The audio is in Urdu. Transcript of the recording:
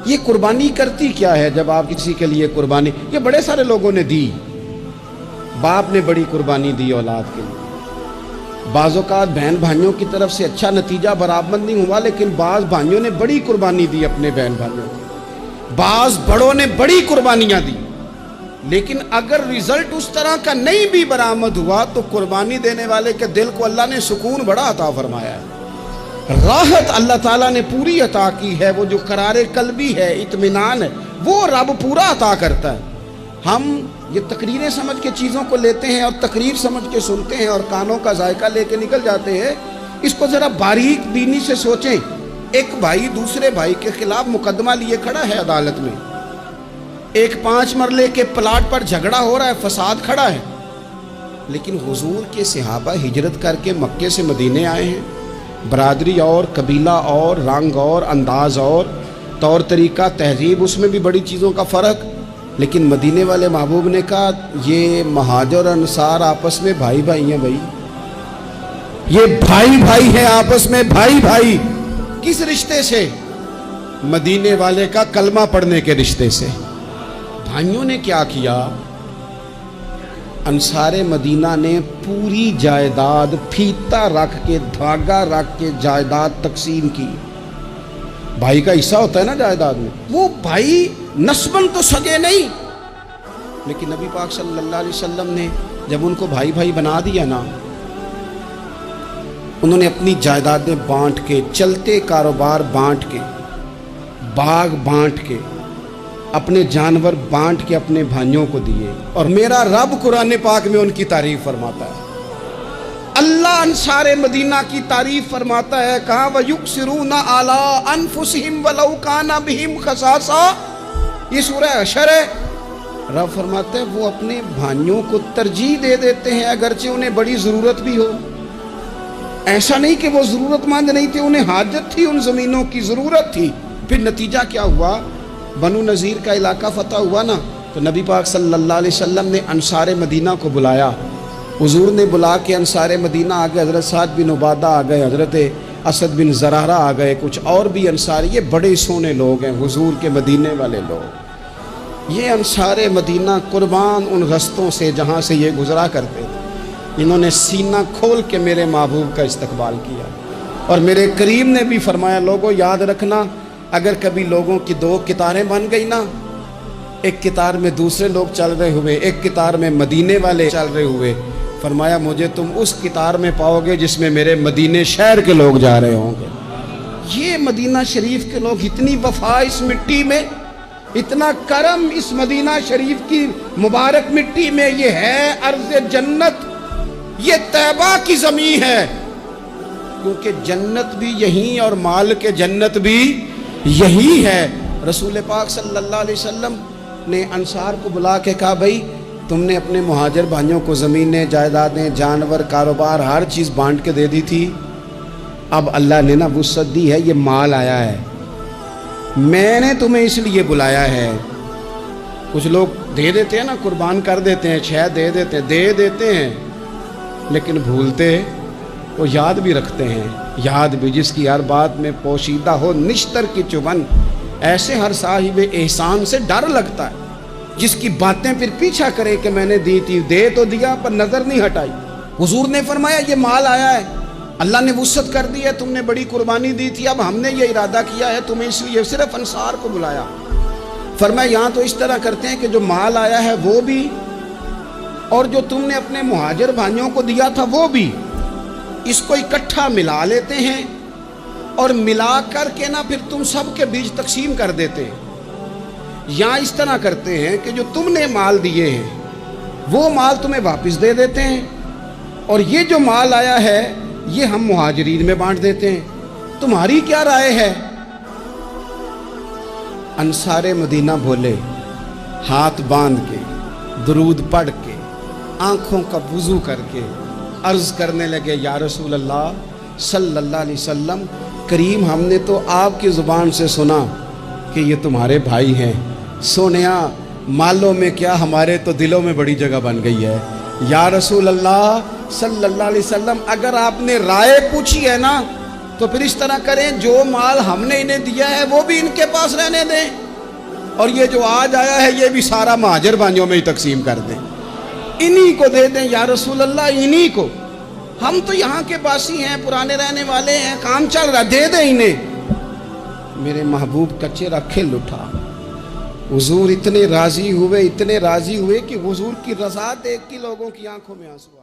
یہ قربانی کرتی کیا ہے جب آپ کسی کے لیے قربانی؟ یہ بڑے سارے لوگوں نے دی، باپ نے بڑی قربانی دی اولاد کے لیے، بعض اوقات بہن بھائیوں کی طرف سے اچھا نتیجہ برآمد نہیں ہوا، لیکن بعض بھائیوں نے بڑی قربانی دی اپنے بہن بھائیوں کی، بعض بڑوں نے بڑی قربانیاں دی، لیکن اگر رزلٹ اس طرح کا نہیں بھی برآمد ہوا تو قربانی دینے والے کے دل کو اللہ نے سکون بڑا عطا فرمایا ہے، راحت اللہ تعالیٰ نے پوری عطا کی ہے، وہ جو قرار قلبی ہے، اطمینان ہے، وہ رب پورا عطا کرتا ہے۔ ہم یہ تقریریں سمجھ کے چیزوں کو لیتے ہیں اور تقریر سمجھ کے سنتے ہیں اور کانوں کا ذائقہ لے کے نکل جاتے ہیں، اس کو ذرا باریک بینی سے سوچیں۔ ایک بھائی دوسرے بھائی کے خلاف مقدمہ لیے کھڑا ہے عدالت میں، ایک 5 مرلے کے پلاٹ پر جھگڑا ہو رہا ہے، فساد کھڑا ہے، لیکن حضور کے صحابہ ہجرت کر کے مکے سے مدینے آئے ہیں، برادری اور قبیلہ اور رنگ اور انداز اور طور طریقہ تہذیب، اس میں بھی بڑی چیزوں کا فرق، لیکن مدینے والے محبوب نے کہا یہ مہاجر اور انصار آپس میں بھائی بھائی ہیں، بھائی یہ بھائی بھائی ہیں آپس میں، بھائی بھائی کس رشتے سے؟ مدینے والے کا کلمہ پڑھنے کے رشتے سے۔ بھائیوں نے کیا کیا؟ انصار مدینہ نے پوری جائیداد پھیتا رکھ کے، دھاگا رکھ کے جائیداد تقسیم کی۔ بھائی کا حصہ ہوتا ہے نا جائیداد میں، وہ بھائی نسباً تو سگے نہیں، لیکن نبی پاک صلی اللہ علیہ وسلم نے جب ان کو بھائی بھائی بنا دیا نا، انہوں نے اپنی جائیدادیں بانٹ کے، چلتے کاروبار بانٹ کے، باغ بانٹ کے، اپنے جانور بانٹ کے اپنے بھائیوں کو دیے، اور میرا رب قرآن پاک میں ان کی تعریف فرماتا ہے، اللہ انصار مدینہ کی تعریف فرماتا ہے، کہا وَيُقْسِرُونَ عَلَىٰ أَنفُسِهِمْ وَلَوْ كَانَ بِهِمْ خَصَاصَةٌ، یہ سورہ حشر ہے۔ رب فرماتا ہے وہ اپنے بھائیوں کو ترجیح دے دیتے ہیں اگرچہ انہیں بڑی ضرورت بھی ہو۔ ایسا نہیں کہ وہ ضرورت مند نہیں تھے، انہیں حاجت تھی، ان زمینوں کی ضرورت تھی۔ پھر نتیجہ کیا ہوا؟ بنو نذیر کا علاقہ فتح ہوا نا، تو نبی پاک صلی اللہ علیہ وسلم نے انصار مدینہ کو بلایا، حضور نے بلا کے انصار مدینہ آ گئے، حضرت سعد بن عبادہ آ گئے، حضرت اسد بن زرارہ آ گئے، کچھ اور بھی انصار، یہ بڑے سونے لوگ ہیں حضور کے مدینے والے لوگ۔ یہ انصار مدینہ قربان ان رستوں سے جہاں سے یہ گزرا کرتے تھے، انہوں نے سینہ کھول کے میرے محبوب کا استقبال کیا، اور میرے کریم نے بھی فرمایا لوگوں یاد رکھنا، اگر کبھی لوگوں کی 2 قطاریں بن گئی نا، ایک قطار میں دوسرے لوگ چل رہے ہوئے، ایک قطار میں مدینے والے چل رہے ہوئے، فرمایا مجھے تم اس قطار میں پاؤ گے جس میں میرے مدینے شہر کے لوگ جا رہے ہوں گے۔ یہ مدینہ شریف کے لوگ، اتنی وفا اس مٹی میں، اتنا کرم اس مدینہ شریف کی مبارک مٹی میں، یہ ہے ارض جنت، یہ طیبہ کی زمین ہے، کیونکہ جنت بھی یہیں اور مال کے جنت بھی یہی ہے۔ رسول پاک صلی اللہ علیہ وسلم نے انصار کو بلا کے کہا بھائی تم نے اپنے مہاجر بھائیوں کو زمینیں، جائیدادیں، جانور، کاروبار، ہر چیز بانٹ کے دے دی تھی، اب اللہ نے نا وسعت دی ہے، یہ مال آیا ہے، میں نے تمہیں اس لیے بلایا ہے۔ کچھ لوگ دے دیتے ہیں نا، قربان کر دیتے ہیں، شاید دے دیتے ہیں لیکن بھولتے وہ یاد بھی رکھتے ہیں، یاد بھی جس کی ہر بات میں پوشیدہ ہو نشتر کی چبن، ایسے ہر صاحب احسان سے ڈر لگتا ہے، جس کی باتیں پھر پیچھا کرے کہ میں نے دی تھی، دے تو دیا پر نظر نہیں ہٹائی۔ حضور نے فرمایا یہ مال آیا ہے، اللہ نے وسعت کر دی ہے، تم نے بڑی قربانی دی تھی، اب ہم نے یہ ارادہ کیا ہے تمہیں اس لیے صرف انصار کو بلایا۔ فرمایا یہاں تو اس طرح کرتے ہیں کہ جو مال آیا ہے وہ بھی، اور جو تم نے اپنے مہاجر بھائیوں کو دیا تھا وہ بھی، اس کو اکٹھا ملا لیتے ہیں، اور ملا کر کے نا پھر تم سب کے بیچ تقسیم کر دیتے ہیں۔ یا اس طرح کرتے ہیں کہ جو تم نے مال دیے ہیں وہ مال تمہیں واپس دے دیتے ہیں، اور یہ جو مال آیا ہے یہ ہم مہاجرین میں بانٹ دیتے ہیں، تمہاری کیا رائے ہے؟ انصار مدینہ بولے، ہاتھ باندھ کے، درود پڑھ کے، آنکھوں کا وضو کر کے عرض کرنے لگے یا رسول اللہ صلی اللہ علیہ وسلم، کریم ہم نے تو آپ کی زبان سے سنا کہ یہ تمہارے بھائی ہیں، سونیا مالوں میں کیا ہمارے تو دلوں میں بڑی جگہ بن گئی ہے، یا رسول اللہ صلی اللہ علیہ وسلم اگر آپ نے رائے پوچھی ہے نا تو پھر اس طرح کریں جو مال ہم نے انہیں دیا ہے وہ بھی ان کے پاس رہنے دیں، اور یہ جو آج آیا ہے یہ بھی سارا مہاجر بھائیوں میں ہی تقسیم کر دیں، انہی کو دے دیں یا رسول اللہ، انہی کو، ہم تو یہاں کے باسی ہیں، پرانے رہنے والے ہیں، کام چل رہا، دے دیں انہیں۔ میرے محبوب کا چہرہ کھل اٹھا، حضور اتنے راضی ہوئے کہ حضور کی رضا دیکھ کے لوگوں کی آنکھوں میں آنسو آ